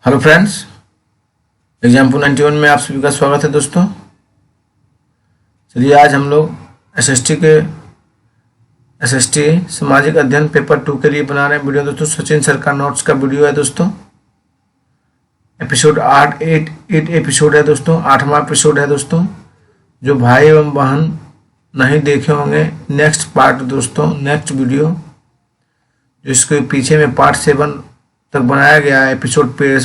Hello friends, example 91 में आप सभी का स्वागत है दोस्तों। चलिए आज हम लोग एसएसटी सामाजिक अध्ययन पेपर 2 के लिए बना रहे हैं वीडियो दोस्तों। सचिन सर का नोट्स का वीडियो है दोस्तों। एपिसोड 8 एपिसोड है दोस्तों, 8वां एपिसोड है दोस्तों। जो भाई एवं बहन नहीं देखे होंगे, नेक्स्ट पार्ट दोस्तों, नेक्स्ट वीडियो जो इसके पीछे में पार्ट 7 तक बनाया गया है, एपिसोड पे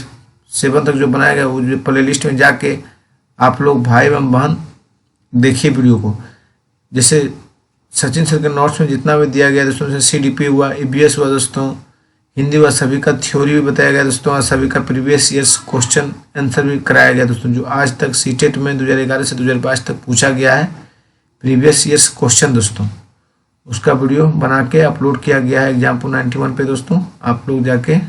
7 तक जो बनाया गया, वो जो प्ले लिस्ट में जाके आप लोग भाई एवं बहन देखिए वीडियो को। जैसे सचिन सर के नोट्स में जितना भी दिया गया दोस्तों, जैसे CDP हुआ, EBS हुआ दोस्तों, हिंदी हुआ, सभी का थ्योरी भी बताया गया दोस्तों, और सभी का प्रीवियस ईयर्स क्वेश्चन आंसर भी कराया गया दोस्तों। जो आज तक सीटेट में 2011 से 2022 तक पूछा गया है प्रीवियस ईयर्स क्वेश्चन दोस्तों, उसका वीडियो बना के अपलोड किया गया है एग्जाम्पल 91 पे दोस्तों। आप लोग जाके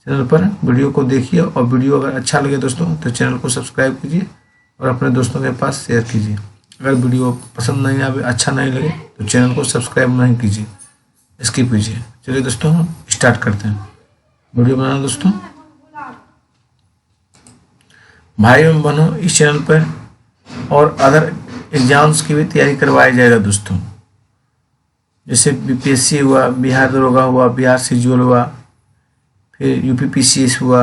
चैनल पर वीडियो को देखिए, और वीडियो अगर अच्छा लगे दोस्तों तो चैनल को सब्सक्राइब कीजिए और अपने दोस्तों के पास शेयर कीजिए। अगर वीडियो पसंद नहीं आए, अच्छा नहीं लगे तो चैनल को सब्सक्राइब नहीं कीजिए, स्किप कीजिए। चलिए दोस्तों हम स्टार्ट करते हैं वीडियो बनाना दोस्तों। भाई एवं बहनों, इस चैनल पर और अदर एग्जाम्स की भी तैयारी करवाया जाएगा दोस्तों। जैसे BPSC हुआ, बिहार दरोगा हुआ, बिहार CGL हुआ, फिर UP PCS हुआ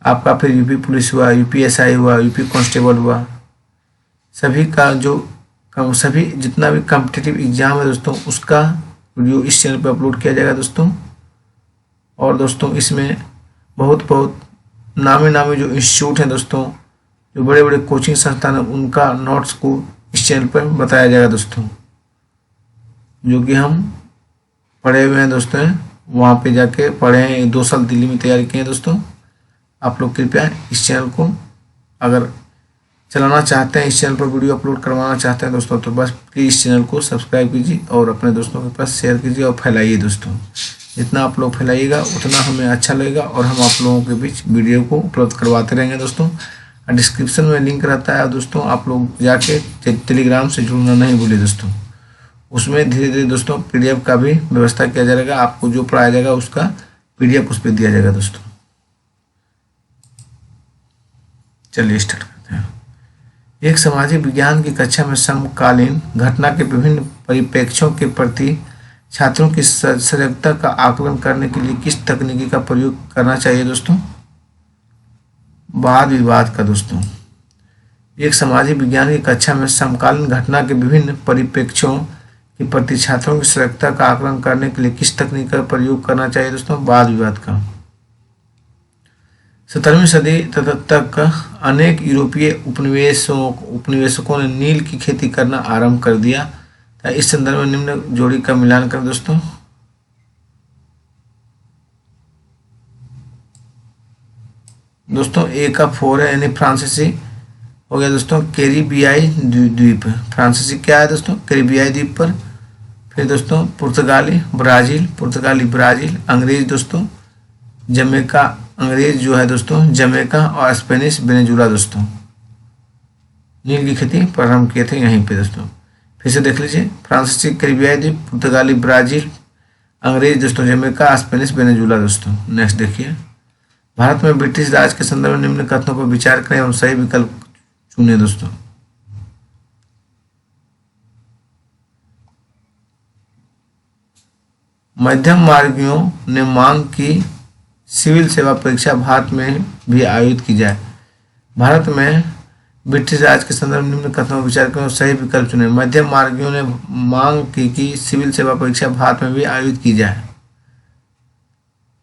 आपका, फिर UP पुलिस हुआ, UP SI हुआ, UP कांस्टेबल हुआ, सभी का सभी जितना भी कॉम्पिटिटिव एग्जाम है दोस्तों, उसका वीडियो इस चैनल पर अपलोड किया जाएगा दोस्तों। और दोस्तों इसमें बहुत नामी जो इंस्टीट्यूट हैं दोस्तों, जो बड़े बड़े कोचिंग संस्थान हैं, उनका नोट्स को इस चैनल पर बताया जाएगा दोस्तों, जो कि हम पढ़े हुए हैं दोस्तों, वहाँ पे जाके पढ़े हैं। 2 साल दिल्ली में तैयारी किए हैं दोस्तों। आप लोग कृपया इस चैनल को अगर चलाना चाहते हैं, इस चैनल पर वीडियो अपलोड करवाना चाहते हैं दोस्तों, तो बस प्लीज़ इस चैनल को सब्सक्राइब कीजिए और अपने दोस्तों के पास शेयर कीजिए और फैलाइए दोस्तों। जितना आप लोग फैलाइएगा उतना हमें अच्छा लगेगा, और हम आप लोगों के बीच वीडियो को उपलब्ध करवाते रहेंगे दोस्तों। डिस्क्रिप्शन में लिंक रहता है दोस्तों, आप लोग जाके टेलीग्राम से जुड़ना नहीं भूलिए दोस्तों। उसमें धीरे धीरे दोस्तों PDF का भी व्यवस्था किया जाएगा, आपको जो पढ़ाया जाएगा उसका PDF उस पर दिया जाएगा दोस्तों। चलिए स्टार्ट करते हैं। एक सामाजिक विज्ञान की कक्षा में समकालीन घटना के विभिन्न परिप्रेक्ष्यों के प्रति छात्रों की सजगता का आकलन करने के लिए किस तकनीकी का प्रयोग करना चाहिए दोस्तों? वाद विवाद का दोस्तों। एक सामाजिक विज्ञान की कक्षा में समकालीन घटना के विभिन्न परिप्रेक्ष्यों के प्रति छात्रों की सजगता का आकलन करने के लिए किस तकनीक का प्रयोग करना चाहिए दोस्तों? वाद विवाद का। 17वीं सदी तक अनेक यूरोपीय उपनिवेशकों ने नील की खेती करना आरंभ कर दिया था। इस संदर्भ में निम्न जोड़ी का मिलान करें दोस्तों। दोस्तों A का 4 है, यानी फ्रांसीसी हो गया दोस्तों। कैरिबियाई द्वीप, फ्रांसीसी क्या है दोस्तों? कैरिबियाई द्वीप पर। फिर दोस्तों पुर्तगाली ब्राजील, अंग्रेज दोस्तों जमैका, अंग्रेज जो है दोस्तों जमैका, और स्पेनिश वेनेजुला दोस्तों। नील की खेती प्रारंभ किए थे यहीं पे दोस्तों। फिर से देख लीजिए, फ्रांसीसी कैरिबियाई द्वीप, पुर्तगाली ब्राजील, अंग्रेज दोस्तों जमैका, स्पेनिश वेनेजुला दोस्तों। नेक्स्ट देखिए, भारत में ब्रिटिश राज के संदर्भ में निम्न कथनों पर विचार करें और सही विकल्प चुने दोस्तों। मध्यम मार्गियों ने मांग की सिविल सेवा परीक्षा भारत में भी आयोजित की जाए। भारत में ब्रिटिश राज के संदर्भ में निम्न कथनों पर विचार करें और सही विकल्प चुने। मध्यम मार्गियों ने मांग की कि सिविल सेवा परीक्षा भारत में भी आयोजित की जाए।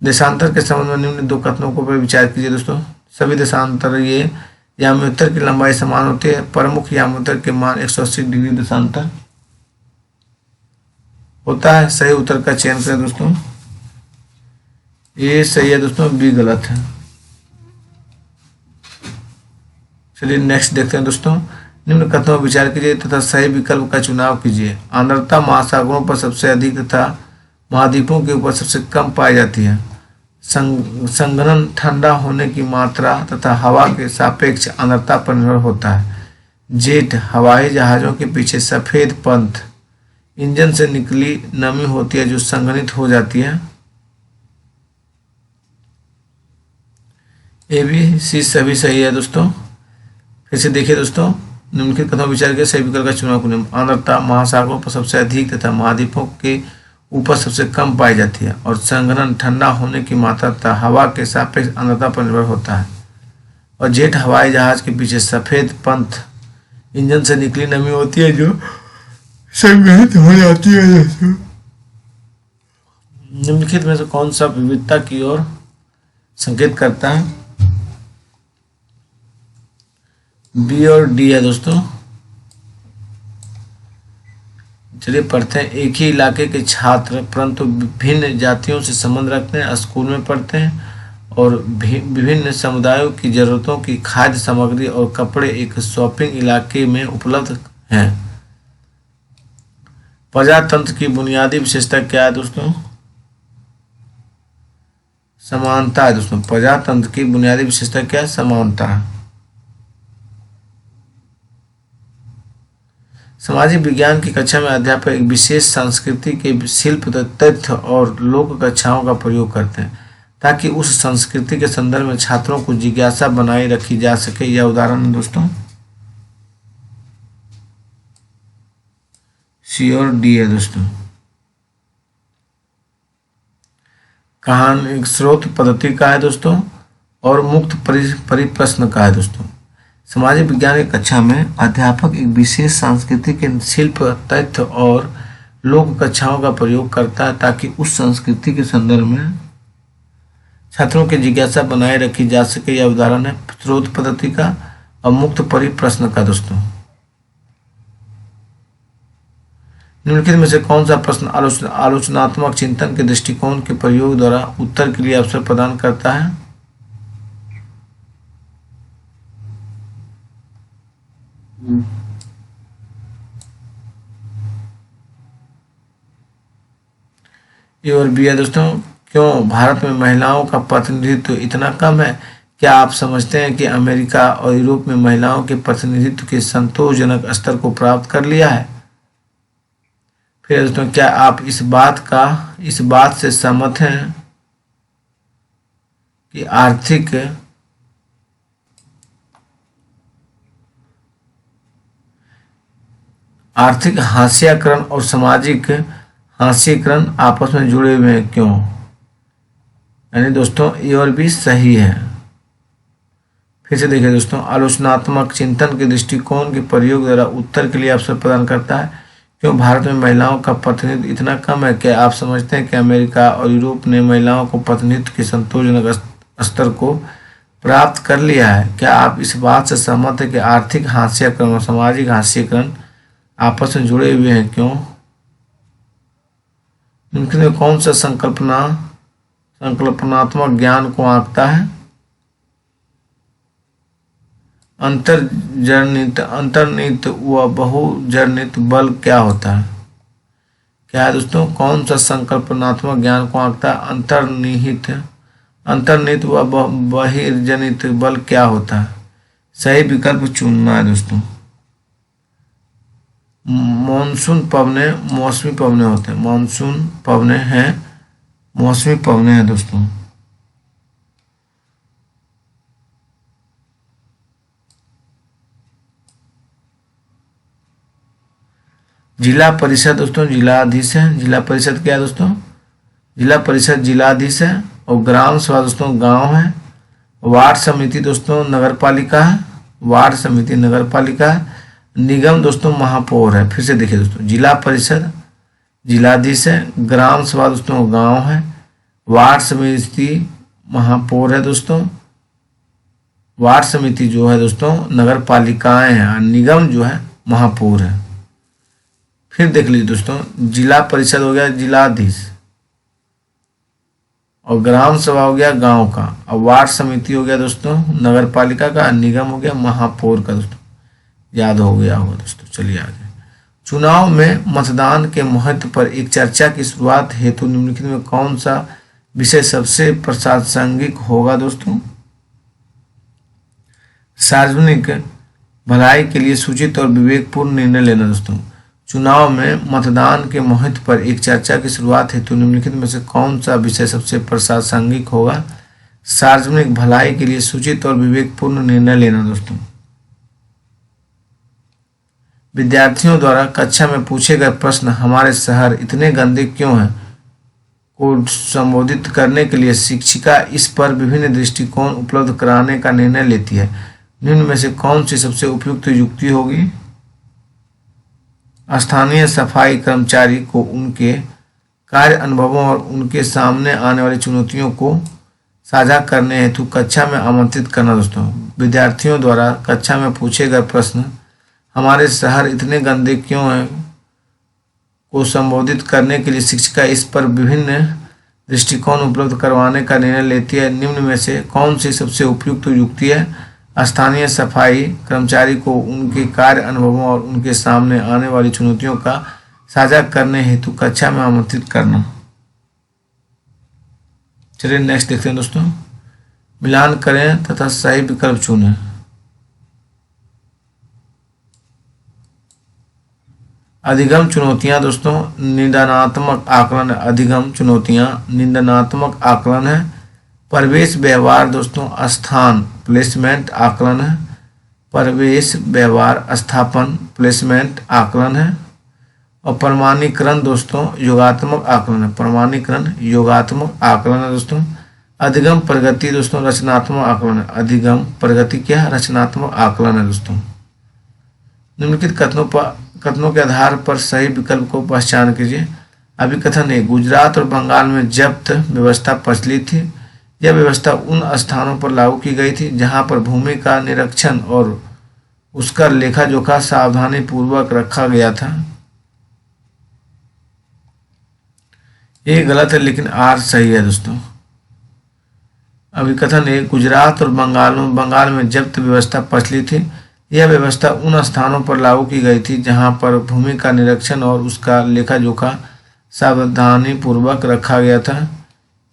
देशांतर के संबंध में निम्न 2 कथनों को पर विचार कीजिए दोस्तों। सभी देशांतर ये याम्योत्तर की लंबाई समान होती है। प्रमुख याम्योत्तर के मान 180 डिग्री देशांतर होता है। सही उत्तर का चयन करें दोस्तों। ये सही है दोस्तों, B गलत है। चलिए नेक्स्ट देखते हैं दोस्तों। निम्न कथनों पर विचार कीजिए तथा सही विकल्प का चुनाव कीजिए। आर्द्रता महासागरों पर सबसे अधिक तथा महाद्वीपों के ऊपर सबसे कम पाई जाती है। संघनन ठंडा होने की मात्रा तथा हवा के सापेक्ष आर्द्रता पर निर्भर होता है। जेट हवाई जहाजों के पीछे सफेद पंथ इंजन से निकली नमी होती है जो संघनित हो जाती है। ए बी सी सभी सही है दोस्तों। फिर से देखिए दोस्तों, निम्नलिखित कथनों विचार के सही विकल्प का चुनाव करें। आर्द्रता महासागरों पर सबसे अधिक तथा महाद्वीपों के ऊपर सबसे कम पाई जाती है और संघनन ठंडा होने की मात्रा तथा हवा के सापेक्ष आर्द्रता पर निर्भर होता है। और जेट हवाई जहाज के पीछे सफेद पंथ इंजन से निकली नमी होती है जो संग्रहित हो जाती है दोस्तों। निम्नलिखित में से कौन सा विविधता की ओर संकेत करता है? बी और डी है दोस्तों। चलिए पढ़ते हैं। एक ही इलाके के छात्र परंतु विभिन्न जातियों से संबंध रखते हैं, स्कूल में पढ़ते हैं और विभिन्न समुदायों की जरूरतों की खाद्य सामग्री और कपड़े एक शॉपिंग इलाके में उपलब्ध हैं। प्रजातंत्र की बुनियादी विशेषता क्या है दोस्तों? समानता है दोस्तों। प्रजातंत्र की बुनियादी विशेषता क्या है? समानता है। सामाजिक विज्ञान की कक्षा में अध्यापक एक विशेष संस्कृति के शिल्प तथ्य और लोक कक्षाओं का प्रयोग करते हैं ताकि उस संस्कृति के संदर्भ में छात्रों को जिज्ञासा बनाए रखी जा सके। यह उदाहरण है दोस्तों। सी और डी है दोस्तों। कहानी स्रोत पद्धति का है दोस्तों और मुक्त परिप्रश्न का है दोस्तों। सामाजिक विज्ञान की कक्षा में अध्यापक एक विशेष सांस्कृतिक के शिल्प तथ्य और लोक कक्षाओं का प्रयोग करता है ताकि उस संस्कृति के संदर्भ में छात्रों की जिज्ञासा बनाए रखी जा सके। यह उदाहरण है स्रोत पद्धति का और मुक्त परिप्रश्न का दोस्तों। निम्नलिखित में से कौन सा प्रश्न आलोचनात्मक चिंतन के दृष्टिकोण के प्रयोग द्वारा उत्तर के लिए अवसर प्रदान करता है? ए और बी है दोस्तों। क्यों भारत में महिलाओं का प्रतिनिधित्व इतना कम है? क्या आप समझते हैं कि अमेरिका और यूरोप में महिलाओं के प्रतिनिधित्व के संतोषजनक स्तर को प्राप्त कर लिया है? फिर दोस्तों, क्या आप इस बात से सहमत हैं कि आर्थिक हाशियाकरण और सामाजिक हाशियाकरण आपस में जुड़े हुए हैं? क्यों? यानी दोस्तों ए और बी सही है। फिर से देखिए दोस्तों, आलोचनात्मक चिंतन के दृष्टिकोण के प्रयोग द्वारा उत्तर के लिए अवसर प्रदान करता है। क्यों भारत में महिलाओं का प्रतिनिधित्व इतना कम है? क्या आप समझते हैं कि अमेरिका और यूरोप ने महिलाओं को प्रतिनिधित्व के संतोषजनक स्तर को प्राप्त कर लिया है? क्या आप इस बात से सहमत हैं कि आर्थिक हाशियाकरण और सामाजिक हाशियाकरण आपस में जुड़े हुए हैं? क्यों? निम्नलिखित में कौन सा संकल्पनात्मक ज्ञान को आंकता है? अंतर्निहित व बहुजनित बल क्या होता है? क्या है दोस्तों? कौन सा संकल्पनात्मक ज्ञान को आंकता है? अंतर्निहित व बहिर्जनित बल क्या होता है? सही विकल्प चुनना है दोस्तों। मौसमी पवने होते हैं। मानसून पवने हैं, मौसमी पवने हैं दोस्तों। जिला परिषद दोस्तों जिलाधीश है। जिला परिषद क्या है दोस्तों? जिला परिषद जिलाधीश है। और ग्राम सभा दोस्तों गांव है। वार्ड समिति दोस्तों नगर पालिका है। वार्ड समिति नगर पालिका है। निगम दोस्तों महापौर है। फिर से देखिए दोस्तों, जिला परिषद जिलाधीश है, ग्राम सभा दोस्तों गांव है, वार्ड समिति महापौर है दोस्तों, वार्ड समिति जो है दोस्तों नगर पालिकाएं हैं, निगम जो है महापौर है। फिर देख लीजिए दोस्तों, जिला परिषद हो गया जिलाधीश, और ग्राम सभा हो गया गांव का, और वार्ड समिति हो गया दोस्तों नगर पालिका का, निगम हो गया महापौर का। दोस्तों याद हो गया होगा दोस्तों। चलिए आगे। चुनाव में मतदान के महत्व पर एक चर्चा की शुरुआत हेतु निम्नलिखित में कौन सा विषय सबसे प्रासंगिक होगा दोस्तों? सार्वजनिक भलाई के लिए सूचित और विवेकपूर्ण निर्णय लेना दोस्तों। चुनाव में मतदान के महत्व पर एक चर्चा की शुरुआत हेतु निम्नलिखित में से कौन सा विषय सबसे प्रासंगिक होगा? सार्वजनिक भलाई के लिए सूचित और विवेकपूर्ण निर्णय लेना दोस्तों। विद्यार्थियों द्वारा कक्षा में पूछे गए प्रश्न हमारे शहर इतने गंदे क्यों हैं को संबोधित करने के लिए शिक्षिका इस पर विभिन्न दृष्टिकोण उपलब्ध कराने का निर्णय लेती है। निम्न में से कौन सी सबसे उपयुक्त युक्ति होगी? स्थानीय सफाई कर्मचारी को उनके कार्य अनुभवों और उनके सामने आने वाली चुनौतियों को साझा करने हेतु कक्षा में आमंत्रित करना दोस्तों। विद्यार्थियों द्वारा कक्षा में पूछे गए प्रश्न हमारे शहर इतने गंदे क्यों हैं को संबोधित करने के लिए शिक्षिका इस पर विभिन्न दृष्टिकोण उपलब्ध करवाने का निर्णय लेती है। निम्न में से कौन सी सबसे उपयुक्त युक्ति है? स्थानीय सफाई कर्मचारी को उनके कार्य अनुभवों और उनके सामने आने वाली चुनौतियों का साझा करने हेतु कक्षा में आमंत्रित करना। चलिए नेक्स्ट देखते हैं दोस्तों। मिलान करें तथा सही विकल्प चुनें। अधिगम चुनौतियां दोस्तों निदानात्मक आकलन। अधिगम चुनौतियां निदानात्मक आकलन है। प्रवेश व्यवहार दोस्तों स्थान प्लेसमेंट आकलन है। प्रवेश व्यवहार स्थापन प्लेसमेंट आकलन है। और प्रमाणीकरण दोस्तों योगात्मक आकलन है। प्रमाणीकरण योगात्मक आकलन है दोस्तों। अधिगम प्रगति दोस्तों रचनात्मक आकलन है। अधिगम प्रगति क्या है? रचनात्मक आकलन है दोस्तों। निम्नलिखित कथनों के आधार पर सही विकल्प को पहचान कीजिए। अभिकथन है गुजरात और बंगाल में जब्त व्यवस्था प्रचलित थी। यह व्यवस्था उन स्थानों पर लागू की गई थी जहां पर भूमि का निरीक्षण और उसका लेखा जोखा सावधानी पूर्वक रखा गया था। ये गलत है लेकिन आर सही है दोस्तों। अभिकथन है गुजरात और बंगाल में जब्त व्यवस्था प्रचलित थी। यह व्यवस्था उन स्थानों पर लागू की गई थी जहां पर भूमि का निरीक्षण और उसका लेखा जोखा सावधानी पूर्वक रखा गया था।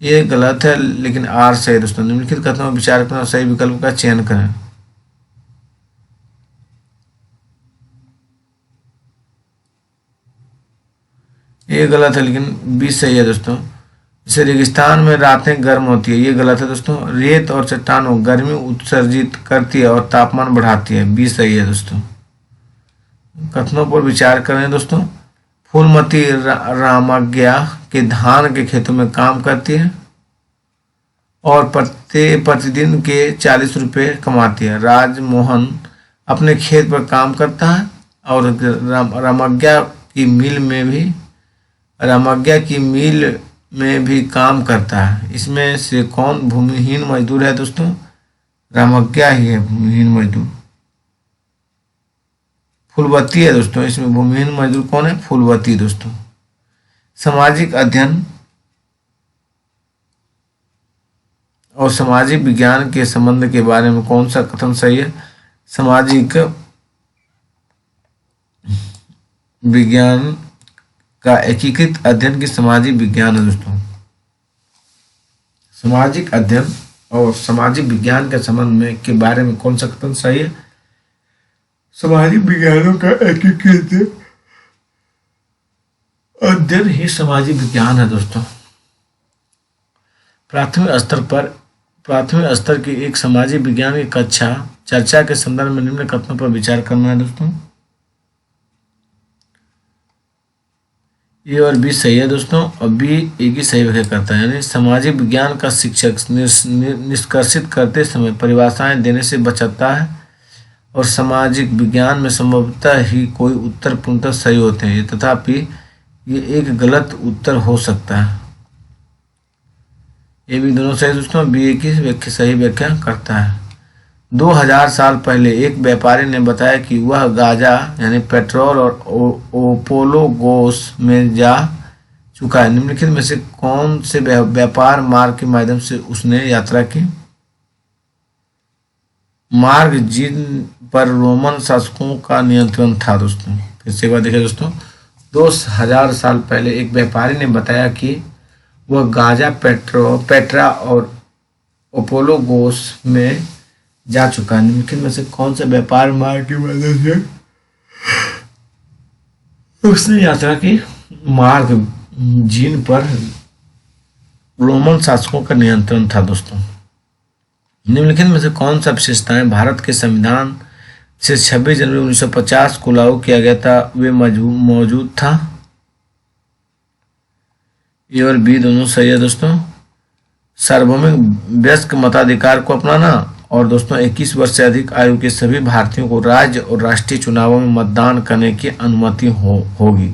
ये गलत है लेकिन आर सही है दोस्तों। निम्नलिखित कथनों में विचार करें और सही विकल्प का चयन करें। ये गलत है लेकिन बी सही है दोस्तों। जैसे रेगिस्तान में रातें गर्म होती है, ये गलत है दोस्तों। रेत और चट्टानों गर्मी उत्सर्जित करती है और तापमान बढ़ाती है, बी सही है दोस्तों। कथनों पर विचार करें दोस्तों। फूलमती रामज्ञा के धान के खेतों में काम करती है और प्रतिदिन के 40 रुपये कमाती है। राजमोहन अपने खेत पर काम करता है और रामज्ञा की मिल में भी काम करता है। इसमें से कौन भूमिहीन मजदूर है दोस्तों? रामज्ञा ही है भूमिहीन मजदूर। फूलवती है दोस्तों, इसमें भूमिहीन मजदूर कौन है? फूलवती दोस्तों। सामाजिक अध्ययन और सामाजिक विज्ञान के संबंध के बारे में कौन सा कथन सही है? सामाजिक विज्ञान का एकीकृत अध्ययन की सामाजिक विज्ञान है दोस्तों। सामाजिक अध्ययन और सामाजिक विज्ञान के संबंध में के बारे में कौन सा कथन सही है? सामाजिक विज्ञानों का एकीकृत अध्ययन ही सामाजिक विज्ञान है दोस्तों। प्राथमिक स्तर की एक सामाजिक विज्ञान की कक्षा चर्चा के संदर्भ में निम्न कथनों पर विचार करना है दोस्तों। ए और बी सही है दोस्तों और बी ए की सही व्याख्या करता है। यानी सामाजिक विज्ञान का शिक्षक निष्कर्षित करते समय परिभाषाएं देने से बचाता है और सामाजिक विज्ञान में संभवतः ही कोई उत्तर पूर्णतः सही होते हैं, तथापि ये एक गलत उत्तर हो सकता है। ये भी दोनों सही दोस्तों, बी ए की सही व्याख्या करता है। 2000 साल पहले एक व्यापारी ने बताया कि वह गांजा यानी पेट्रोल और ओपोलोगोस में जा चुका है। निम्नलिखित में से कौन से व्यापार मार्ग के माध्यम से उसने यात्रा की? मार्ग जिन पर रोमन शासकों का नियंत्रण था दोस्तों। फिर से एक बार देखिए दोस्तों, 2000 साल पहले एक व्यापारी ने बताया कि वह गांजा पेट्रा और ओपोलोगोस में जा चुका है। निम्नलिखित में से कौन सा व्यापार मार्ग की मदद से उसने यात्रा की? मार्ग जिन पर रोमन शासकों का नियंत्रण था दोस्तों। निम्नलिखित में से कौन सा विशेषताएं भारत के संविधान से 26 जनवरी 1950 को लागू किया गया था वे मौजूद था? ए और बी दोनों सही है दोस्तों। सार्वभौमिक वयस्क मताधिकार को अपनाना और दोस्तों 21 वर्ष से अधिक आयु के सभी भारतीयों को राज्य और राष्ट्रीय चुनावों में मतदान करने की अनुमति होगी।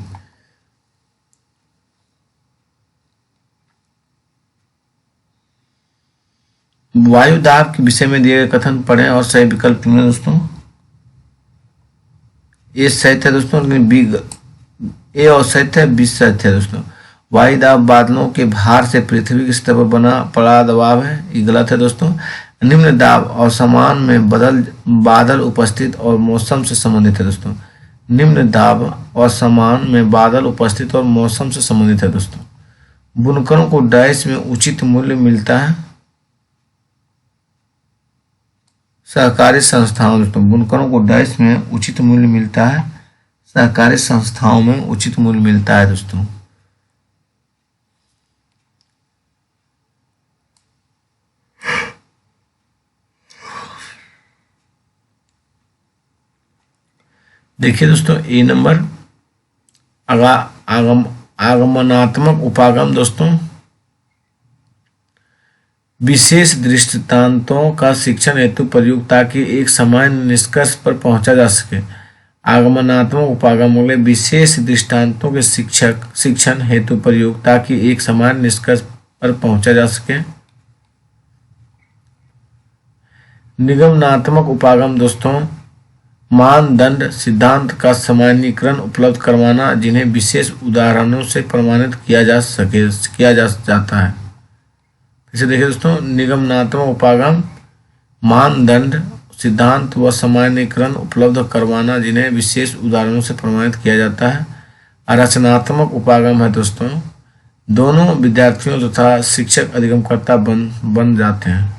वायु दाब के विषय में दिए गए कथन पढ़ें और सही विकल्प चुनें दोस्तों। ए सही है दोस्तों, लेकिन बी ए और सही है, बी सही है दोस्तों। वायु दाब बादलों के भार से पृथ्वी की सतह पर बना पड़ा दबाव है, ये गलत है दोस्तों। निम्न दाब और समान में बादल उपस्थित और मौसम से संबंधित है दोस्तों। निम्न दाब और समान में बादल उपस्थित और मौसम से संबंधित है दोस्तों। बुनकरों को डैश में उचित मूल्य मिलता है। सहकारी संस्थाओं दोस्तों, बुनकरों को डैश में उचित मूल्य मिलता है। सहकारी संस्थाओं में उचित मूल्य मिलता है दोस्तों। देखिए दोस्तों, ए नंबर आगमनात्मक उपागम दोस्तों, विशेष दृष्टांतों का शिक्षण हेतु प्रयोग ताकि एक सामान्य निष्कर्ष पर पहुंचा जा सके। आगमनात्मक उपागम अगले विशेष दृष्टांतों के शिक्षण हेतु प्रयोग ताकि एक सामान्य निष्कर्ष पर पहुंचा जा सके। निगमनात्मक उपागम दोस्तों, मानदंड सिद्धांत का सामान्यीकरण उपलब्ध करवाना जिन्हें विशेष उदाहरणों से प्रमाणित किया जाता है। फिर से देखिए दोस्तों, निगमनात्मक उपागम मानदंड सिद्धांत व सामान्यीकरण उपलब्ध करवाना जिन्हें विशेष उदाहरणों से प्रमाणित किया जाता है। रचनात्मक उपागम है दोस्तों, दोनों विद्यार्थियों तथा शिक्षक अधिगमकर्ता बन जाते हैं।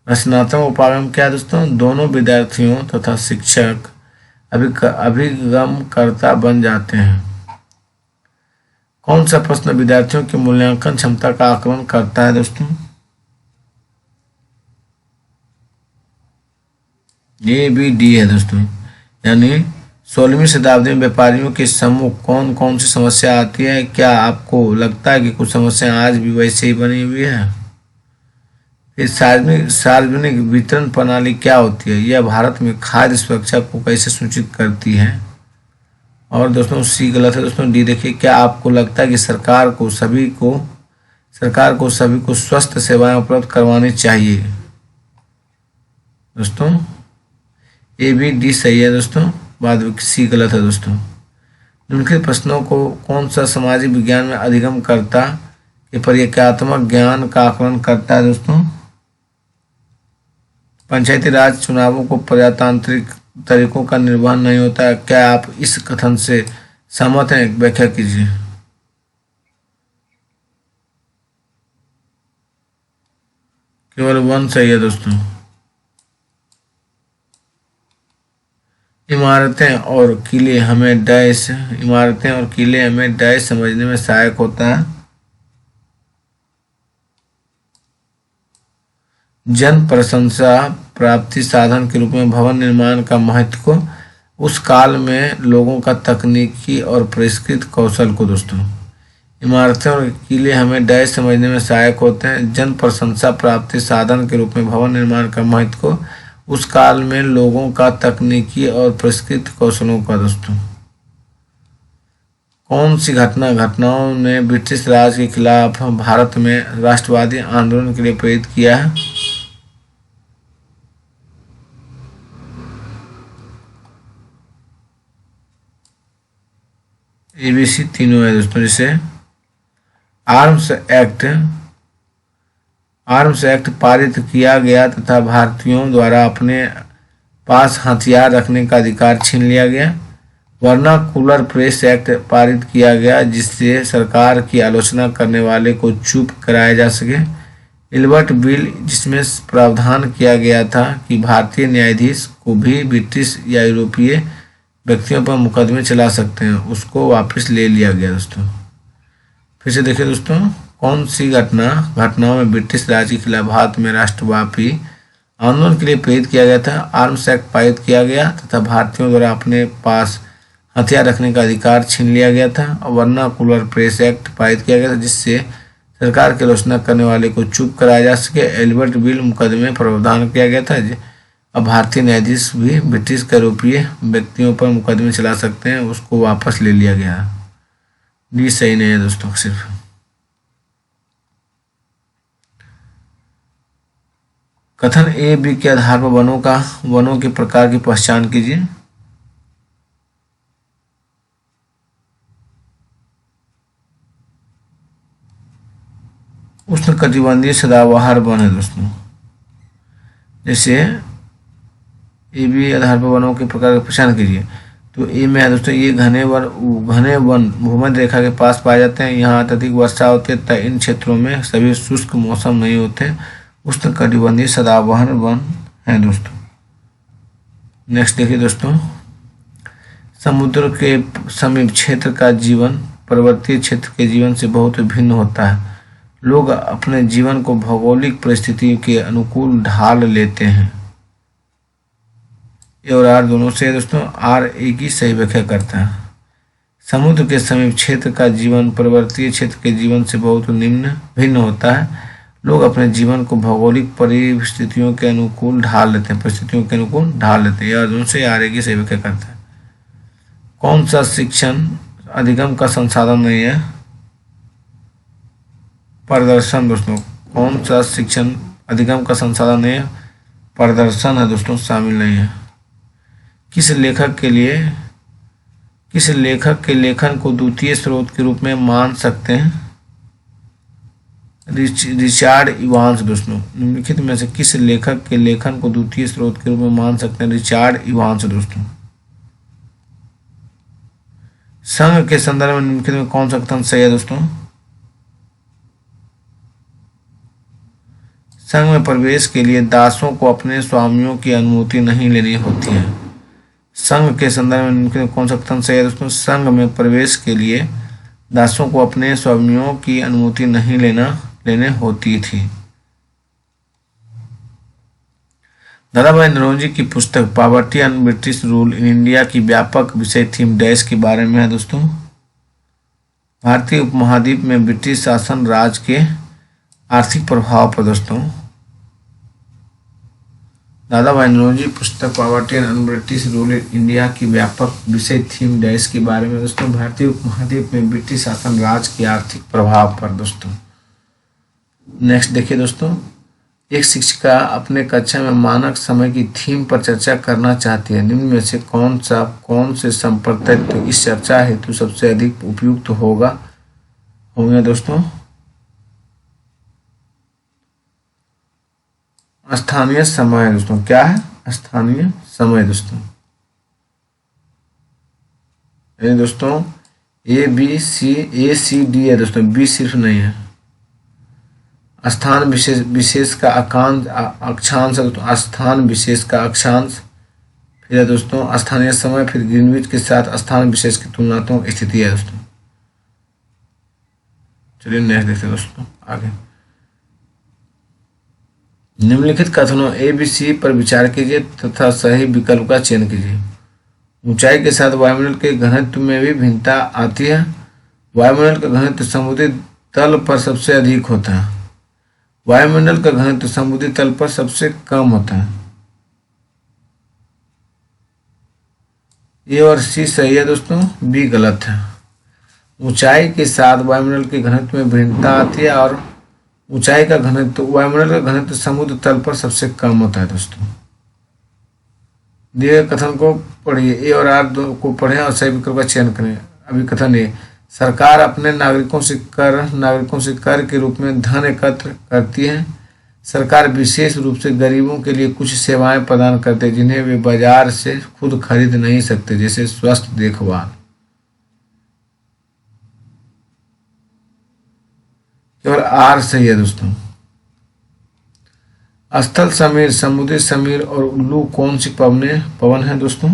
रचनात्मक उपागम क्या है दोस्तों? दोनों विद्यार्थियों तथा शिक्षक अभिगमकर्ता बन जाते हैं। कौन सा प्रश्न विद्यार्थियों की मूल्यांकन क्षमता का आकलन करता है दोस्तों? ए बी डी है दोस्तों। यानी 16वीं शताब्दी में व्यापारियों के सम्मुख कौन कौन सी समस्या आती है? क्या आपको लगता है कि कुछ समस्या आज भी वैसे ही बनी हुई है? सार्वजनिक वितरण प्रणाली क्या होती है? यह भारत में खाद्य सुरक्षा को कैसे सुनिश्चित करती है? और दोस्तों सी गलत है दोस्तों। डी देखिए, क्या आपको लगता है कि सरकार को सभी को स्वस्थ सेवाएं उपलब्ध करवानी चाहिए? दोस्तों ए बी डी सही है दोस्तों, बाद में सी गलत है दोस्तों। निम्नलिखित प्रश्नों को कौन सा सामाजिक विज्ञान में अधिगमकर्ता के प्रक्रियात्मक ज्ञान का आकलन करता है दोस्तों? पंचायती राज चुनावों को प्रजातांत्रिक तरीकों का निर्वहन नहीं होता है, क्या आप इस कथन से सहमत हैं? व्याख्या कीजिए। केवल 1 सही है दोस्तों। इमारतें और किले हमें डैश समझने में सहायक होता है। जन प्रशंसा प्राप्ति साधन के रूप में भवन निर्माण का महत्व उस काल में लोगों का तकनीकी और परिष्कृत कौशल को दोस्तों, इमारतें और किले हमें डैश समझने में सहायक होते हैं। जन प्रशंसा प्राप्ति साधन के रूप में भवन निर्माण का महत्व उस काल में लोगों का तकनीकी और परिष्कृत कौशलों का दोस्तों। कौन सी घटनाओं ने ब्रिटिश राज के खिलाफ भारत में राष्ट्रवादी आंदोलन के लिए प्रेरित किया है? एबीसी तीनों है दोस्तों। जैसे आर्म्स एक्ट पारित किया गया तथा भारतीयों द्वारा अपने पास हथियार रखने का अधिकार छीन लिया गया। वर्नाकुलर प्रेस एक्ट पारित किया गया जिससे सरकार की आलोचना करने वाले को चुप कराया जा सके। इल्बर्ट बिल जिसमें प्रावधान किया गया था कि भारतीय न्यायाधीश को भी ब्रिटिश या यूरोपीय व्यक्तियों पर मुकदमे चला सकते हैं, उसको वापस ले लिया गया दोस्तों। फिर से देखिए दोस्तों, कौन सी घटनाओं में ब्रिटिश राज के खिलाफ भारत में राष्ट्रव्यापी आंदोलन के लिए प्रेरित किया गया था? आर्म्स एक्ट पारित किया गया तथा भारतीयों द्वारा अपने पास हथियार रखने का अधिकार छीन लिया गया था। और वर्नाकुलर प्रेस एक्ट पारित किया गया था जिससे सरकार की आलोचना करने वाले को चुप कराया जा सके। एल्बर्ट बिल मुकदमे में प्रावधान किया गया था। अब भारतीय न्यायाधीश भी ब्रिटिश के आरोपी व्यक्तियों पर मुकदमे चला सकते हैं, उसको वापस ले लिया गया। डी सही नहीं है दोस्तों। सिर्फ कथन ए बी के आधार पर वनों के प्रकार की पहचान कीजिए। उष्णकटिबंधीय सदाबहार वन है दोस्तों। जैसे ए बी आधार पर वनों के प्रकार की पहचान कीजिए, तो ए में है दोस्तों ये घने वन भूमध्य रेखा के पास पाए जाते हैं। यहाँ अत्यधिक वर्षा होती है तथा इन क्षेत्रों में सभी शुष्क मौसम नहीं होते। उष्णकटिबंधीय सदाबहार वन है दोस्तों। नेक्स्ट देखिए दोस्तों, समुद्र के समीप क्षेत्र का जीवन पर्वतीय क्षेत्र के जीवन से बहुत भिन्न होता है। लोग अपने जीवन को भौगोलिक परिस्थितियों के अनुकूल ढाल लेते हैं। ए और आर दोनों से दोस्तों। आर ए की सही व्याख्या करता है। समुद्र के समीप क्षेत्र का जीवन पर्वतीय क्षेत्र के जीवन से बहुत भिन्न होता है। लोग अपने जीवन को भौगोलिक परिस्थितियों के अनुकूल ढाल लेते हैं। ए और दोनों से आर ए की सही व्याख्या करता है। कौन सा शिक्षण अधिगम का संसाधन नहीं है? प्रदर्शन दोस्तों। कौन सा शिक्षण अधिगम का संसाधन नहीं है? प्रदर्शन है दोस्तों, शामिल नहीं है। किस लेखक के लेखन को द्वितीय स्रोत के रूप में मान सकते हैं? रिचार्ड इवांस दोस्तों। निम्नलिखित में से किस लेखक के लेखन को द्वितीय स्रोत के रूप में मान सकते हैं? रिचार्ड इवांस दोस्तों। संघ के संदर्भ में निम्नलिखित में कौन सा कथन सही है दोस्तों? संघ में प्रवेश के लिए दासों को अपने स्वामियों की अनुमति नहीं लेनी होती है। संघ के संदर्भ में निम्नलिखित में कौन सा कथन सही है दोस्तों? संघ में प्रवेश के लिए दासों को अपने स्वामियों की अनुमति नहीं लेने होती थी। दादाभाई नौरोजी की पुस्तक poverty and British rule in India की व्यापक विषय थीम डैश के बारे में है दोस्तों। भारतीय उपमहाद्वीप में ब्रिटिश शासन राज के आर्थिक प्रभाव पर दोस्तों। दादाभाई नौरोजी पुस्तक poverty and British rule in India की व्यापक विषय थीम डैश के बारे में दोस्तों। भारतीय उपमहाद्वीप में ब्रिटिश शासन राज के आर्थिक प्रभाव पर दोस्तों। नेक्स्ट देखिए दोस्तों, एक शिक्षिका अपने कक्षा में मानक समय की थीम पर चर्चा करना चाहती है। निम्न में से कौन से संप्रदाय इस चर्चा हेतु सबसे अधिक उपयुक्त होंगे दोस्तों? स्थानीय समय दोस्तों। क्या है? स्थानीय समय दोस्तों। ये दोस्तों ए सी डी है दोस्तों, बी सिर्फ नहीं है। स्थान विशेष का अक्षांश है दोस्तों। स्थान विशेष का अक्षांश, फिर है दोस्तों स्थानीय समय, फिर ग्रीनविच के साथ स्थान विशेष की तुलनात्मक स्थिति है दोस्तों। चलिए नेक्स्ट देखते हैं दोस्तों आगे। निम्नलिखित कथनों ए बी सी पर विचार कीजिए तथा सही विकल्प का चयन कीजिए। ऊंचाई के साथ वायुमंडल के घनत्व में भी भिन्नता आती है। वायुमंडल का घनत्व समुद्री तल पर सबसे अधिक होता है। वायुमंडल का घनत्व समुद्री तल पर सबसे कम होता है। ए और सी सही है दोस्तों, बी गलत है। ऊंचाई के साथ वायुमंडल के घनत्व में भिन्नता आती है और वायुमंडल का घनत्व समुद्र तल पर सबसे कम होता है दोस्तों। दिए गए कथन को पढ़िए, ए और आर को पढ़ें और सही विकल्प का चयन करें। अभी कथन ए, सरकार अपने नागरिकों से कर के रूप में धन एकत्र करती है। सरकार विशेष रूप से गरीबों के लिए कुछ सेवाएं प्रदान करते हैं जिन्हें वे बाजार से खुद खरीद नहीं सकते, जैसे स्वास्थ्य देखभाल। केवल आर सही है दोस्तों। स्थल समीर, समुद्री समीर और उल्लू कौन सी पवन है दोस्तों?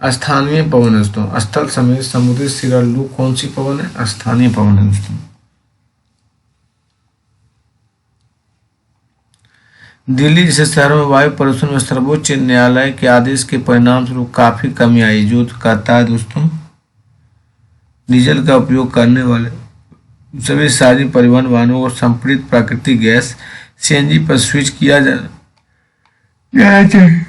स्थानीय पवन है दोस्तों। स्थल समेत समुद्री सिरा लू कौन सी पवन है? स्थानीय पवन है दोस्तों। दिल्ली जैसे शहरों में वायु प्रदूषण में सर्वोच्च न्यायालय के आदेश के परिणाम स्वरूप काफी कमी आई, जो कहता है दोस्तों डीजल का उपयोग करने वाले सभी सार्वजनिक परिवहन वाहनों को संपीड़ित प्राकृतिक गैस सीएनजी पर स्विच किया जाना चाहिए।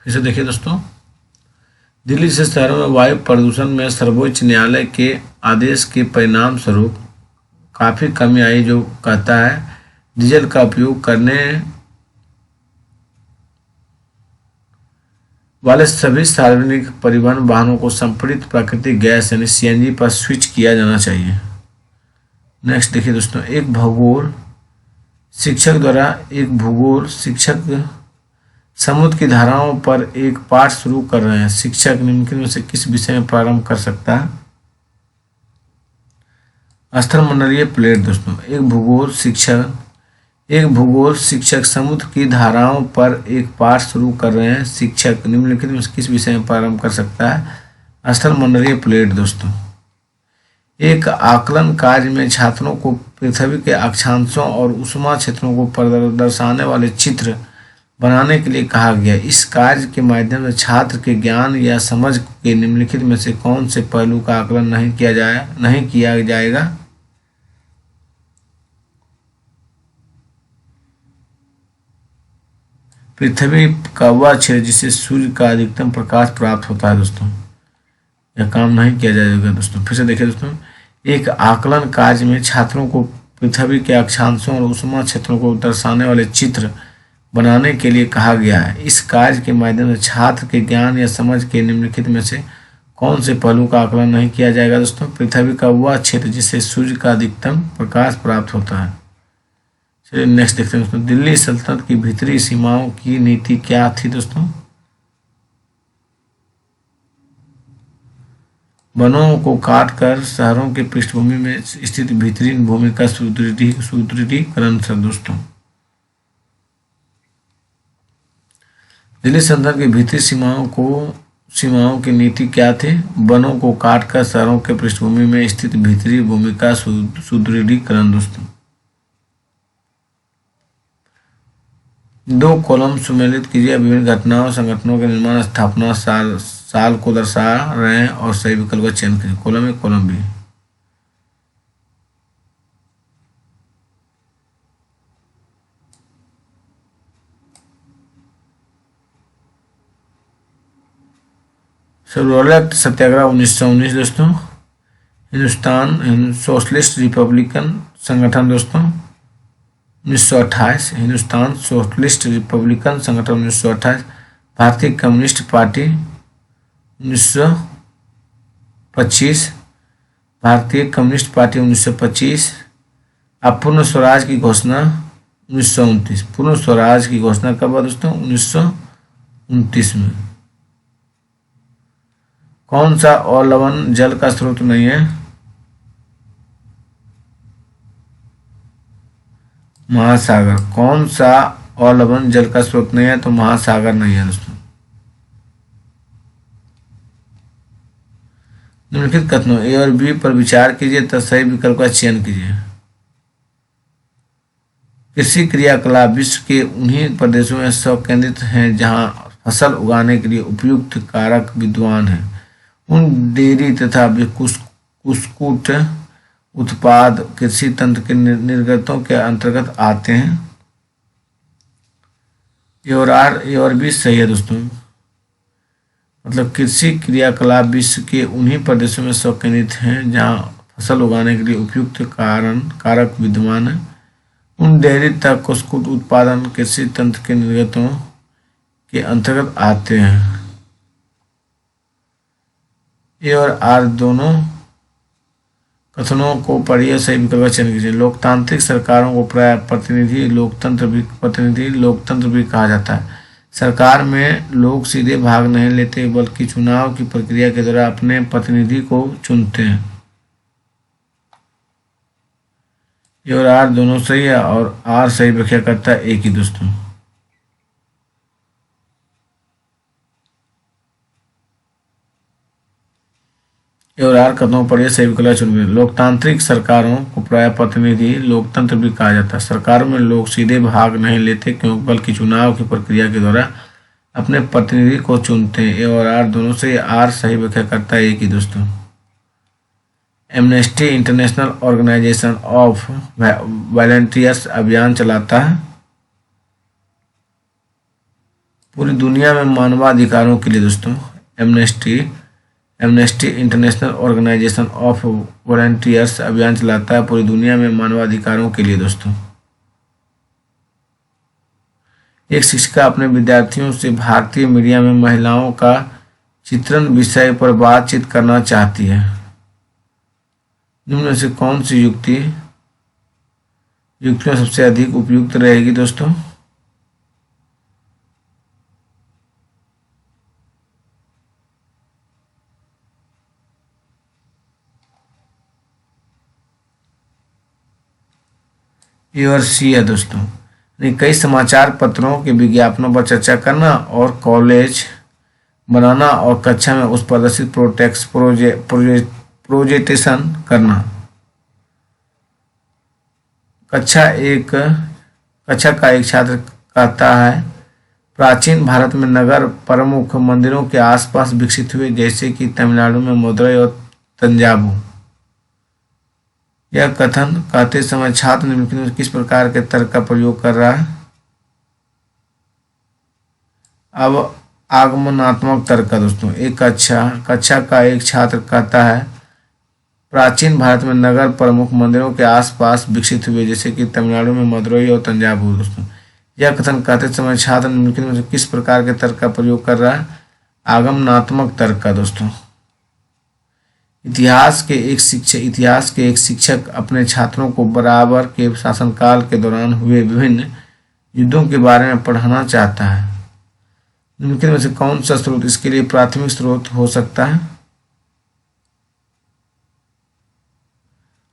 फिर से देखिए दोस्तों, दिल्ली जैसे शहरों में वायु प्रदूषण में सर्वोच्च न्यायालय के आदेश के परिणाम स्वरूप काफी कमी आई, जो कहता है डीजल का उपयोग करने वाले सभी सार्वजनिक परिवहन वाहनों को संपीड़ित प्राकृतिक गैस यानी सीएनजी पर स्विच किया जाना चाहिए। नेक्स्ट देखिए दोस्तों, एक भूगोल शिक्षक समुद्र की धाराओं पर एक पाठ शुरू कर रहे हैं। शिक्षक निम्नलिखित में से किस विषय में प्रारंभ कर सकता है? स्थलमंडलीय प्लेट दोस्तों। एक भूगोल शिक्षक समुद्र की धाराओं पर एक पाठ शुरू कर रहे हैं। शिक्षक निम्नलिखित में किस विषय में प्रारंभ कर सकता है? स्थलमंडलीय प्लेट दोस्तों। एक आकलन कार्य में छात्रों को पृथ्वी के अक्षांशों और उष्मा क्षेत्रों को दर्शाने वाले चित्र बनाने के लिए कहा गया। इस कार्य के माध्यम से छात्र के ज्ञान या समझ के निम्नलिखित में से कौन से पहलू का आकलन नहीं किया जाएगा? पृथ्वी का वह क्षेत्र जिसे सूर्य का अधिकतम प्रकाश प्राप्त होता है दोस्तों, यह काम नहीं किया जाएगा दोस्तों। फिर से देखिए दोस्तों, एक आकलन कार्य में छात्रों को पृथ्वी के अक्षांशों और उष्मा क्षेत्रों को दर्शाने वाले चित्र बनाने के लिए कहा गया है। इस कार्य के माध्यम से छात्र के ज्ञान या समझ के निम्नलिखित में से कौन से पहलू का आकलन नहीं किया जाएगा दोस्तों? पृथ्वी का वह क्षेत्र जिससे सूर्य का अधिकतम प्रकाश प्राप्त होता है। चलिए नेक्स्ट देखते हैं दोस्तों, दिल्ली सल्तनत की भीतरी सीमाओं की नीति क्या थी दोस्तों? वनों को काटकर शहरों के पृष्ठभूमि में स्थित भीतरी भूमि का सुदृढ़ीकरण था दोस्तों। दिल्ली सल्तनत की भीतरी सीमाओं की नीति क्या थी? वनों को काटकर शहरों के पृष्ठभूमि में स्थित भीतरी भूमि का सुदृढ़ीकरण दोस्तों। 2 कॉलम सुमेलित कीजिए। विभिन्न घटनाओं संगठनों के निर्माण स्थापना साल को दर्शा रहे हैं और सही विकल्प का चयन कीजिए। Column A, column B. Rowlatt Satyagraha 1919 दोस्तों। हिंदुस्तान सोशलिस्ट रिपब्लिकन संगठन दोस्तों 1928। हिंदुस्तान सोशलिस्ट रिपब्लिकन संगठन 1928। भारतीय कम्युनिस्ट पार्टी 1925। भारतीय कम्युनिस्ट पार्टी 1925। अपूर्ण स्वराज की घोषणा 1929। पूर्ण स्वराज की घोषणा कब हुआ दोस्तों? 1929 में। कौन सा अलवण जल का स्रोत नहीं है? महासागर। कौन सा अलवण जल का स्रोत नहीं है? तो महासागर नहीं है दोस्तों। निम्नलिखित कथनों ए और बी पर विचार कीजिए तथा सही विकल्प का चयन कीजिए। कृषि क्रियाकलाप विश्व के उन्हीं प्रदेशों में स्वकेंद्रित हैं जहां फसल उगाने के लिए उपयुक्त कारक विद्यमान हैं। उन डेयरी तथा कुक्कुट उत्पाद कृषि तंत्र के निर्गतों के अंतर्गत आते हैं। ए और बी सही है दोस्तों। मतलब कृषि क्रियाकलाप विश्व के उन्हीं प्रदेशों में स्वकेंद्रित हैं जहां फसल उगाने के लिए उपयुक्त कारक विद्यमान है। उन डेयरी तथा कुक्कुट उत्पादन कृषि तंत्र के निर्गतों के अंतर्गत आते हैं। ए और आर दोनों कथनों को पढ़िए, सही विकल्प का चयन कीजिए। लोकतांत्रिक सरकारों को प्राय प्रतिनिधि लोकतंत्र भी कहा जाता है। सरकार में लोग सीधे भाग नहीं लेते बल्कि चुनाव की प्रक्रिया के द्वारा अपने प्रतिनिधि को चुनते हैं। ए और आर दोनों सही है और आर सही व्याख्या करता है ए की दोस्तों। ए और आर कदमों पर यह सही विकल्प चुनिए। लोकतांत्रिक सरकारों को प्राय प्रतिनिधि लोकतंत्र भी कहा जाता है। सरकारों में लोग सीधे भाग नहीं लेते क्योंकि बल्कि चुनाव की प्रक्रिया के द्वारा अपने प्रतिनिधि को चुनते हैं। ए और आर दोनों से आर सही व्याख्या करता है एक ही दोस्तों। Amnesty International organisation of volunteers अभियान चलाता है पूरी दुनिया में मानवाधिकारों के लिए दोस्तों। Amnesty International organisation of volunteers अभियान चलाता है पूरी दुनिया में मानवाधिकारों के लिए दोस्तों। एक शिक्षिका अपने विद्यार्थियों से भारतीय मीडिया में महिलाओं का चित्रण विषय पर बातचीत करना चाहती है। निम्न में से कौन सी युक्तियां सबसे अधिक उपयुक्त रहेगी दोस्तों? ए और सी है दोस्तों। कई समाचार पत्रों के विज्ञापनों पर चर्चा करना और कॉलेज बनाना और कक्षा में उस प्रदर्शित प्रोजेक्टेशन करना। कक्षा का एक छात्र कहता है प्राचीन भारत में नगर प्रमुख मंदिरों के आसपास विकसित हुए जैसे कि तमिलनाडु में मदुरई और तंजावुर। यह कथन कहते समय छात्र निम्नलिखित में किस प्रकार के तर्क का प्रयोग कर रहा है? अब आगमनात्मक तर्क का दोस्तों। एक कक्षा का एक छात्र कहता है प्राचीन भारत में नगर प्रमुख मंदिरों के आसपास विकसित हुए जैसे कि तमिलनाडु में मदुरई और तंजावुर दोस्तों। यह कथन कहते समय छात्र निम्नलिखित में किस प्रकार के तर्क का प्रयोग कर रहा है? आगमनात्मक तर्क का दोस्तों। इतिहास के एक शिक्षक अपने छात्रों को बराबर के शासनकाल के दौरान हुए विभिन्न युद्धों के बारे में पढ़ाना चाहता है। निम्नलिखित में से कौन सा स्रोत इसके लिए प्राथमिक स्रोत हो सकता है?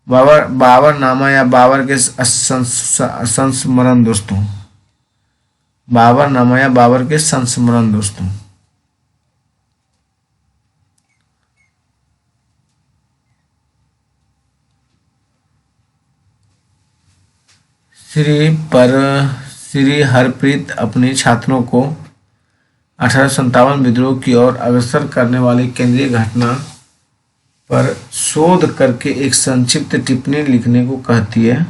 बाबरनामा या बाबर के संस्मरण दोस्तों। बाबरनामा या बाबर के संस्मरण दोस्तों। श्री हरप्रीत अपने छात्रों को 1857 विद्रोह की ओर अग्रसर करने वाली केंद्रीय घटना पर शोध करके एक संक्षिप्त टिप्पणी लिखने को कहती है।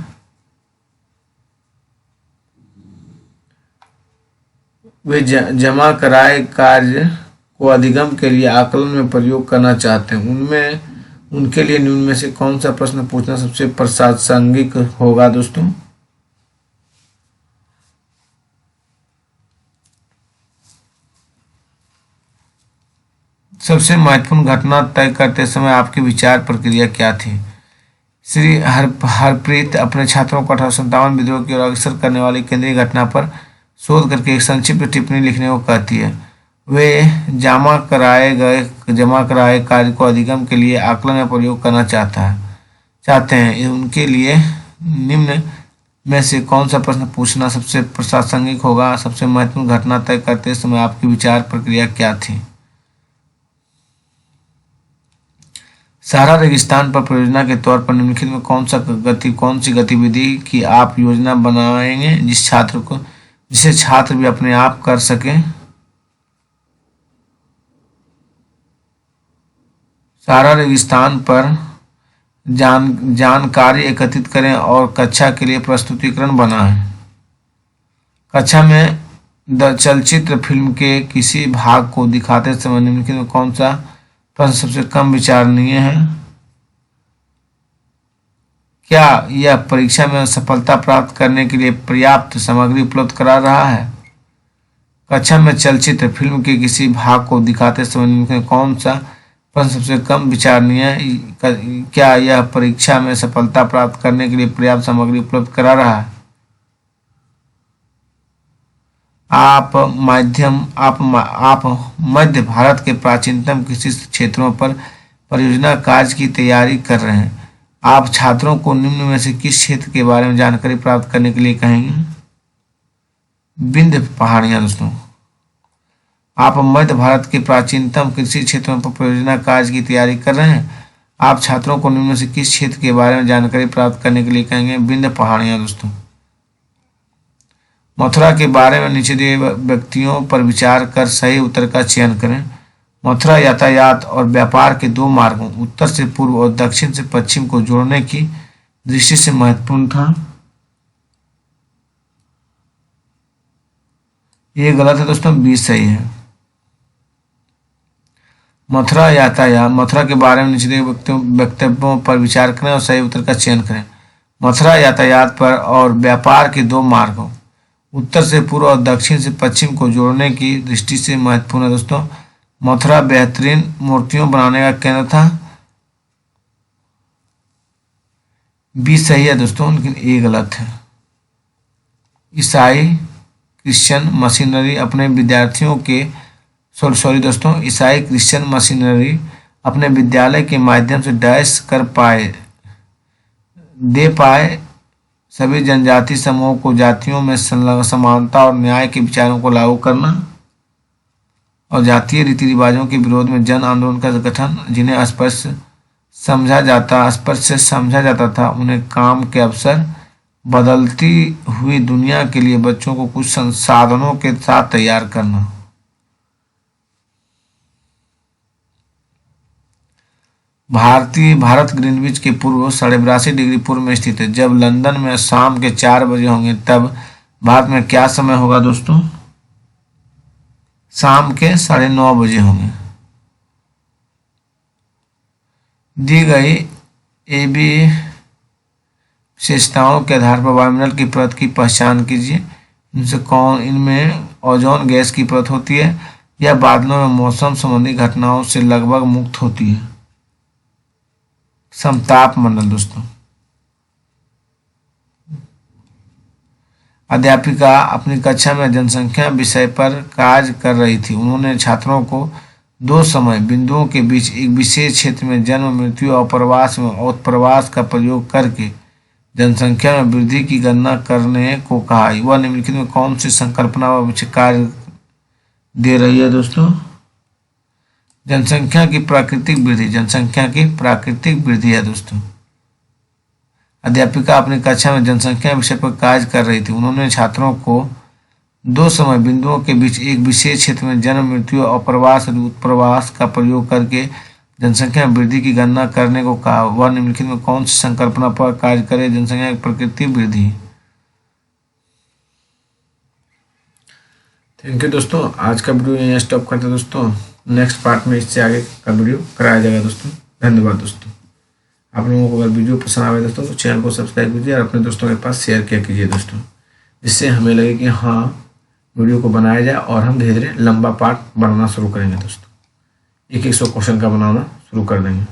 वे जमा कराए कार्य को अधिगम के लिए आकलन में प्रयोग करना चाहते हैं। उनके लिए निम्न में से कौन सा प्रश्न पूछना सबसे प्रासंगिक होगा दोस्तों? सबसे महत्वपूर्ण घटना तय करते समय आपकी विचार प्रक्रिया क्या थी? श्री हरप्रीत अपने छात्रों को 1857 विद्रोह की ओर अग्रसर करने वाली केंद्रीय घटना पर शोध करके एक संक्षिप्त टिप्पणी लिखने को कहती है। वे जमा कराए कार्य को अधिगम के लिए आकलन में प्रयोग करना चाहते हैं। उनके लिए निम्न में से कौन सा प्रश्न पूछना सबसे प्रासंगिक होगा? सबसे महत्वपूर्ण घटना तय करते समय आपकी विचार प्रक्रिया क्या थी? सहारा रेगिस्तान पर परियोजना के तौर पर निम्नलिखित में कौन सी गतिविधि की आप योजना बनाएंगे जिसे छात्र भी अपने आप कर सके? सहारा रेगिस्तान पर जानकारी एकत्रित करें और कक्षा के लिए प्रस्तुतिकरण बनाएं। कक्षा में चलचित्र फिल्म के किसी भाग को दिखाते समय निम्नलिखित में कौन सा प्रश्न सबसे कम विचारणीय है? क्या यह परीक्षा में सफलता प्राप्त करने के लिए पर्याप्त सामग्री उपलब्ध करा रहा है? कक्षा में चलचित्र फिल्म के किसी भाग को दिखाते समय निम्नलिखित में कौन सा प्रश्न सबसे कम विचारणीय है? क्या यह परीक्षा में सफलता प्राप्त करने के लिए पर्याप्त सामग्री उपलब्ध करा रहा है? आप मध्य भारत के प्राचीनतम कृषि क्षेत्रों पर परियोजना कार्य की तैयारी कर रहे हैं। आप छात्रों को निम्न में से किस क्षेत्र के बारे में जानकारी प्राप्त करने के लिए कहेंगे? विंध्य पहाड़ियां दोस्तों। आप मध्य भारत के प्राचीनतम कृषि क्षेत्रों पर परियोजना कार्य की तैयारी कर रहे हैं। आप छात्रों को निम्न में से किस क्षेत्र के बारे में जानकारी प्राप्त करने के लिए कहेंगे? विंध्य पहाड़ियां दोस्तों। मथुरा के बारे में नीचे दिए व्यक्तियों पर विचार कर सही उत्तर का चयन करें। मथुरा यातायात और व्यापार के दो मार्गों उत्तर से पूर्व और दक्षिण से पश्चिम को जोड़ने की दृष्टि से महत्वपूर्ण था। ये गलत है दोस्तों, बी सही है। मथुरा के बारे में नीचे दिए वक्तव्यों पर विचार करें और सही उत्तर का चयन करें। मथुरा यातायात पर और व्यापार के दो मार्गों उत्तर से पूर्व और दक्षिण से पश्चिम को जोड़ने की दृष्टि से महत्वपूर्ण है दोस्तों। मथुरा बेहतरीन मूर्तियों बनाने का केंद्र था। बी सही है दोस्तों, लेकिन ए गलत है। ईसाई क्रिश्चियन मिशनरी अपने विद्यार्थियों के ईसाई क्रिश्चियन मिशनरी अपने विद्यालय के माध्यम से डैश दे पाए सभी जनजाति समूहों को जातियों में समानता और न्याय के विचारों को लागू करना और जातीय रीति रिवाजों के विरोध में जन आंदोलन का गठन, जिन्हें स्पर्श से समझा जाता था, उन्हें काम के अवसर, बदलती हुई दुनिया के लिए बच्चों को कुछ संसाधनों के साथ तैयार करना। भारत ग्रीनविच के पूर्व 82.5 डिग्री पूर्व में स्थित है। जब लंदन में शाम के 4 बजे होंगे तब भारत में क्या समय होगा दोस्तों? शाम के 9:30 बजे होंगे। दी गई AB विशेषताओं के आधार पर वायुमंडल की परत की पहचान कीजिए। इनमें ओजोन गैस की परत होती है या बादलों में मौसम संबंधी घटनाओं से लगभग मुक्त होती है। समताप मंडल दोस्तों। अध्यापिका अपनी कक्षा में जनसंख्या विषय पर कार्य कर रही थी। उन्होंने छात्रों को 2 समय बिंदुओं के बीच एक विशेष क्षेत्र में जन्म, मृत्यु और प्रवास में उत्प्रवास का प्रयोग करके जनसंख्या में वृद्धि की गणना करने को कहा। वह निम्नलिखित में कौन सी संकल्पना व कार्य दे रही है दोस्तों? जनसंख्या की प्राकृतिक वृद्धि है दोस्तों। अध्यापिका अपनी कक्षा में जनसंख्या विषय पर कार्य कर रही थी। उन्होंने छात्रों को 2 समय बिंदुओं के बीच एक विशेष क्षेत्र में जन्म, मृत्यु और प्रवास और उत्प्रवास का प्रयोग करके जनसंख्या में वृद्धि की गणना करने को कहा। वह निम्नलिखित में कौन सी संकल्पना पर कार्य करे? जनसंख्या की प्राकृतिक वृद्धि। थैंक यू दोस्तों, आज का वीडियो यहाँ स्टॉप करते हैं दोस्तों। नेक्स्ट पार्ट में इससे आगे का वीडियो कराया जाएगा दोस्तों। धन्यवाद दोस्तों। आप लोगों को अगर वीडियो पसंद आए दोस्तों तो चैनल को सब्सक्राइब कीजिए और अपने दोस्तों के पास शेयर किया कीजिए दोस्तों, जिससे हमें लगे कि हाँ वीडियो को बनाया जाए और हम धीरे धीरे लंबा पार्ट बनाना शुरू करेंगे दोस्तों। 100 क्वेश्चन का बनाना शुरू कर देंगे।